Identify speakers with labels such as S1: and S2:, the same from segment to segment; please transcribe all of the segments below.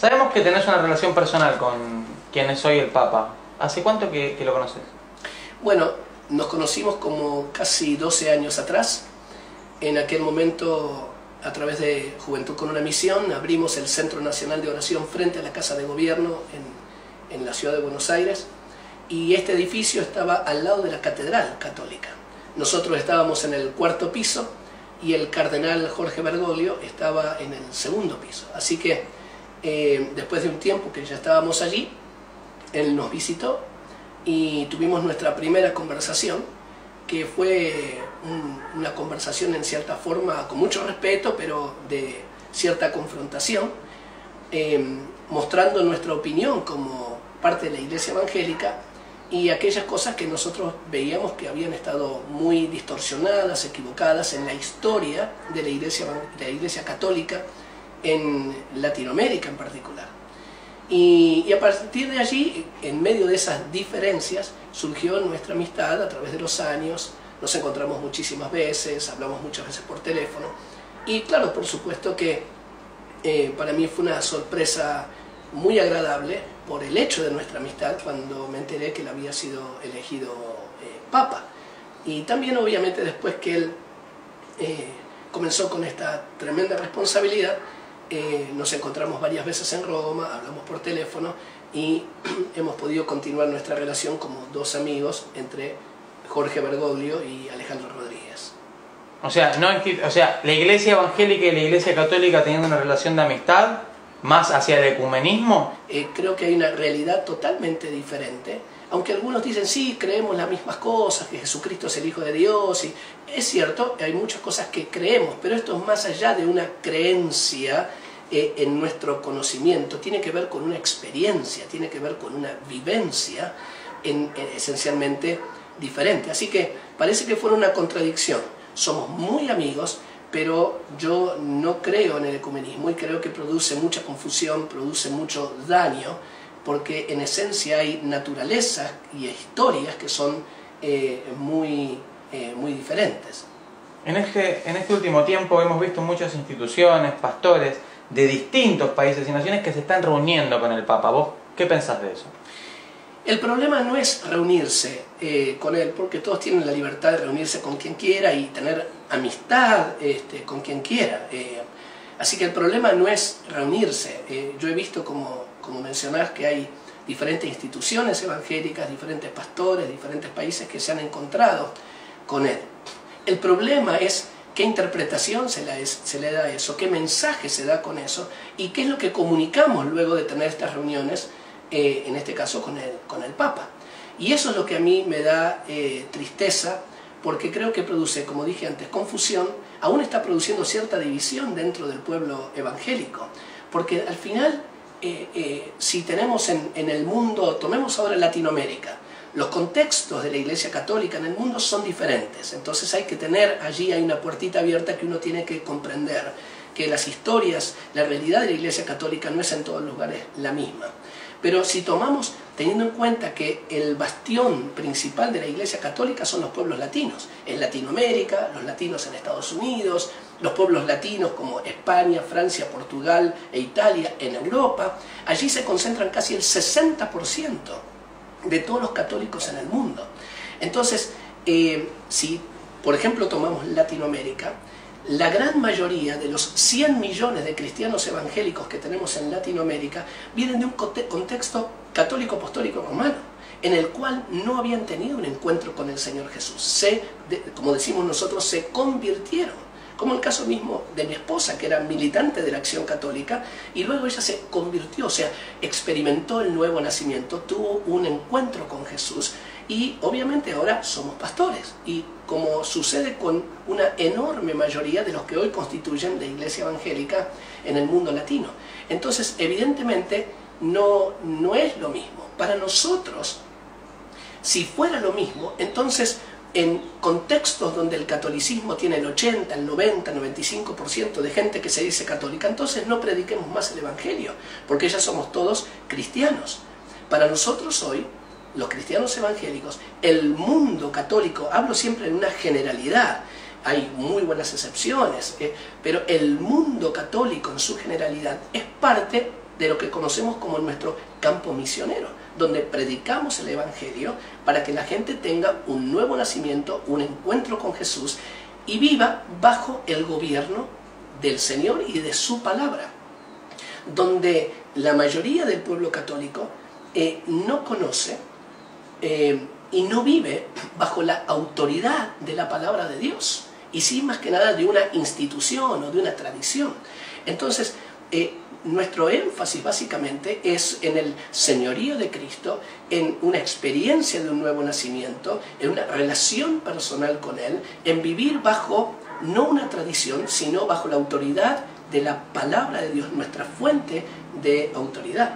S1: Sabemos que tenés una relación personal con quien es hoy el Papa. ¿Hace cuánto que lo conoces?
S2: Bueno, nos conocimos como casi 12 años atrás. En aquel momento, a través de Juventud con una Misión, abrimos el Centro Nacional de Oración frente a la Casa de Gobierno en la ciudad de Buenos Aires. Y este edificio estaba al lado de la Catedral Católica. Nosotros estábamos en el cuarto piso y el cardenal Jorge Bergoglio estaba en el segundo piso. Así que después de un tiempo que ya estábamos allí, él nos visitó y tuvimos nuestra primera conversación, que fue una conversación en cierta forma con mucho respeto, pero de cierta confrontación, mostrando nuestra opinión como parte de la Iglesia Evangélica y aquellas cosas que nosotros veíamos que habían estado muy distorsionadas, equivocadas en la historia de la Iglesia Católica en Latinoamérica en particular. Y a partir de allí, en medio de esas diferencias, surgió nuestra amistad a través de los años. Nos encontramos muchísimas veces, hablamos muchas veces por teléfono. Y claro, por supuesto que para mí fue una sorpresa muy agradable por el hecho de nuestra amistad cuando me enteré que él había sido elegido Papa. Y también obviamente después que él comenzó con esta tremenda responsabilidad, nos encontramos varias veces en Roma, hablamos por teléfono y hemos podido continuar nuestra relación como dos amigos entre Jorge Bergoglio y Alejandro Rodríguez.
S1: O sea, la Iglesia Evangélica y la Iglesia Católica teniendo una relación de amistad, más hacia el ecumenismo.
S2: Creo que hay una realidad totalmente diferente, aunque algunos dicen, sí, creemos las mismas cosas, que Jesucristo es el Hijo de Dios, y es cierto, hay muchas cosas que creemos, pero esto es más allá de una creencia en nuestro conocimiento, tiene que ver con una experiencia, tiene que ver con una vivencia esencialmente diferente. Así que parece que fue una contradicción. Somos muy amigos, pero yo no creo en el ecumenismo y creo que produce mucha confusión, produce mucho daño, porque en esencia hay naturalezas y historias que son muy diferentes.
S1: En este último tiempo hemos visto muchas instituciones, pastores de distintos países y naciones que se están reuniendo con el Papa. ¿Vos qué pensás de eso?
S2: El problema no es reunirse con él, porque todos tienen la libertad de reunirse con quien quiera y tener amistad con quien quiera. Así que el problema no es reunirse. Yo he visto, como mencionás, que hay diferentes instituciones evangélicas, diferentes pastores, diferentes países que se han encontrado con él. El problema es qué interpretación se le da a eso, qué mensaje se da con eso y qué es lo que comunicamos luego de tener estas reuniones, en este caso con el Papa. Y eso es lo que a mí me da tristeza, porque creo que produce, como dije antes, confusión, aún está produciendo cierta división dentro del pueblo evangélico, porque al final, si tenemos en el mundo, tomemos ahora Latinoamérica, los contextos de la Iglesia Católica en el mundo son diferentes, entonces hay que tener allí, hay una puertita abierta que uno tiene que comprender, que las historias, la realidad de la Iglesia Católica no es en todos los lugares la misma. Pero si tomamos, teniendo en cuenta que el bastión principal de la Iglesia Católica son los pueblos latinos, en Latinoamérica, los latinos en Estados Unidos, los pueblos latinos como España, Francia, Portugal e Italia en Europa, allí se concentran casi el 60% de todos los católicos en el mundo. Entonces, si por ejemplo tomamos Latinoamérica, la gran mayoría de los 100 millones de cristianos evangélicos que tenemos en Latinoamérica vienen de un contexto católico apostólico romano, en el cual no habían tenido un encuentro con el Señor Jesús. Como decimos nosotros, se convirtieron. Como el caso mismo de mi esposa, que era militante de la Acción Católica, y luego ella se convirtió, o sea, experimentó el nuevo nacimiento, tuvo un encuentro con Jesús, y obviamente ahora somos pastores, y como sucede con una enorme mayoría de los que hoy constituyen la Iglesia Evangélica en el mundo latino. Entonces, evidentemente, no es lo mismo. Para nosotros, si fuera lo mismo, entonces, en contextos donde el catolicismo tiene el 80, el 90, 95% de gente que se dice católica, entonces no prediquemos más el Evangelio, porque ya somos todos cristianos. Para nosotros hoy, los cristianos evangélicos, el mundo católico, hablo siempre en una generalidad, hay muy buenas excepciones, pero el mundo católico en su generalidad es parte de lo que conocemos como nuestro campo misionero, donde predicamos el Evangelio para que la gente tenga un nuevo nacimiento, un encuentro con Jesús y viva bajo el gobierno del Señor y de su palabra, donde la mayoría del pueblo católico no conoce y no vive bajo la autoridad de la palabra de Dios, y sí más que nada de una institución o de una tradición. Entonces, nuestro énfasis básicamente es en el señorío de Cristo, en una experiencia de un nuevo nacimiento, en una relación personal con Él, en vivir bajo no una tradición, sino bajo la autoridad de la palabra de Dios, nuestra fuente de autoridad.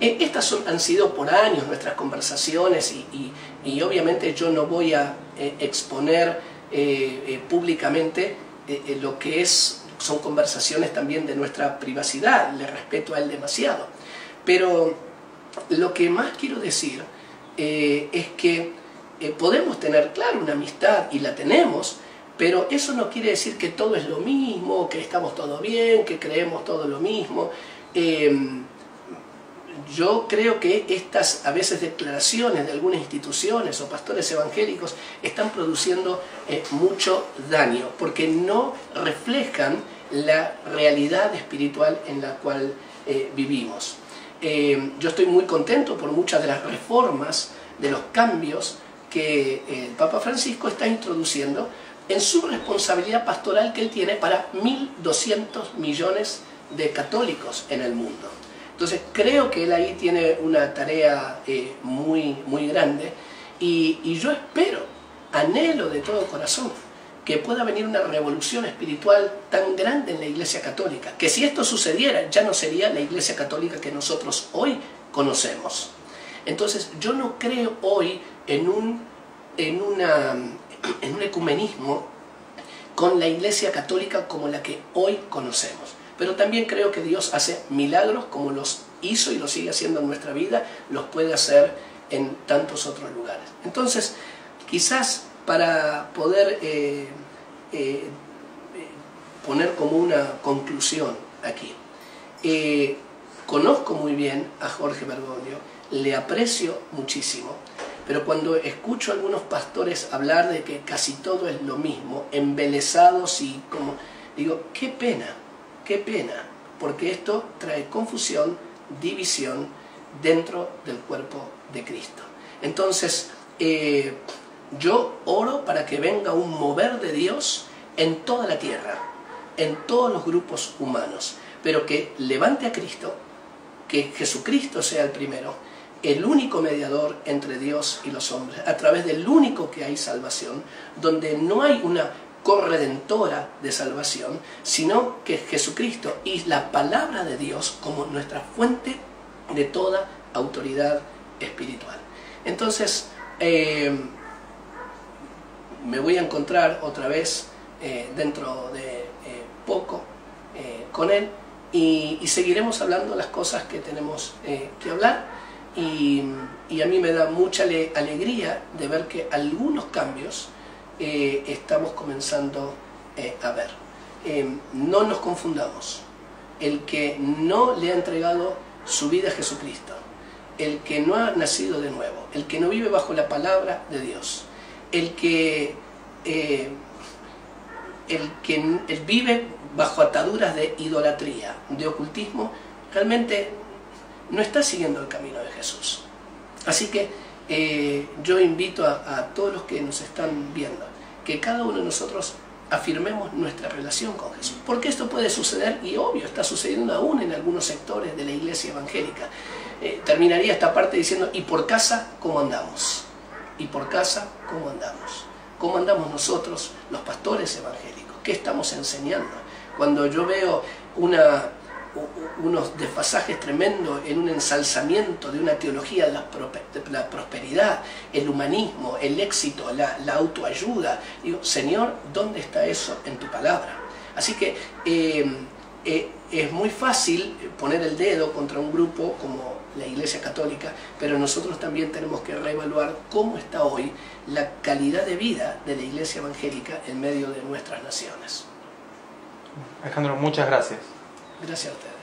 S2: Estas han sido por años nuestras conversaciones y obviamente yo no voy a exponer públicamente lo que son conversaciones también de nuestra privacidad, le respeto a él demasiado. Pero lo que más quiero decir es que podemos tener, claro, una amistad, y la tenemos, pero eso no quiere decir que todo es lo mismo, que estamos todo bien, que creemos todo lo mismo. Yo creo que estas, a veces, declaraciones de algunas instituciones o pastores evangélicos están produciendo mucho daño, porque no reflejan la realidad espiritual en la cual vivimos. Yo estoy muy contento por muchas de las reformas, de los cambios que el Papa Francisco está introduciendo en su responsabilidad pastoral que él tiene para 1.200 millones de católicos en el mundo. Entonces creo que él ahí tiene una tarea muy grande, y yo espero, anhelo de todo corazón, que pueda venir una revolución espiritual tan grande en la Iglesia Católica, que si esto sucediera ya no sería la Iglesia Católica que nosotros hoy conocemos. Entonces yo no creo hoy en un ecumenismo con la Iglesia Católica como la que hoy conocemos. Pero también creo que Dios hace milagros como los hizo y los sigue haciendo en nuestra vida, los puede hacer en tantos otros lugares. Entonces, quizás para poder poner como una conclusión aquí, conozco muy bien a Jorge Bergoglio, le aprecio muchísimo, pero cuando escucho a algunos pastores hablar de que casi todo es lo mismo, embelesados y como, digo, qué pena, porque esto trae confusión, división dentro del cuerpo de Cristo. Entonces, yo oro para que venga un mover de Dios en toda la tierra, en todos los grupos humanos, pero que levante a Cristo, que Jesucristo sea el primero, el único mediador entre Dios y los hombres, a través del único que hay salvación, donde no hay una corredentora de salvación, sino que Jesucristo y la palabra de Dios como nuestra fuente de toda autoridad espiritual. Entonces, me voy a encontrar otra vez dentro de poco con él, y seguiremos hablando las cosas que tenemos que hablar, y a mí me da mucha alegría de ver que algunos cambios estamos comenzando a ver. No nos confundamos. El que no le ha entregado su vida a Jesucristo, el que no ha nacido de nuevo, el que no vive bajo la palabra de Dios, el que vive bajo ataduras de idolatría, de ocultismo, realmente no está siguiendo el camino de Jesús. Así que yo invito a todos los que nos están viendo, que cada uno de nosotros afirmemos nuestra relación con Jesús, porque esto puede suceder, y obvio, está sucediendo aún en algunos sectores de la iglesia evangélica. Terminaría esta parte diciendo, ¿y por casa cómo andamos? ¿Y por casa cómo andamos? ¿Cómo andamos nosotros, los pastores evangélicos? ¿Qué estamos enseñando? Cuando yo veo unos desfasajes tremendos en un ensalzamiento de una teología de la prosperidad, el humanismo, el éxito, la autoayuda, digo, Señor, ¿dónde está eso en tu palabra? Así que es muy fácil poner el dedo contra un grupo como la Iglesia Católica, pero nosotros también tenemos que reevaluar cómo está hoy la calidad de vida de la Iglesia evangélica en medio de nuestras naciones.
S1: Alejandro, muchas gracias.
S2: Gracias a ustedes.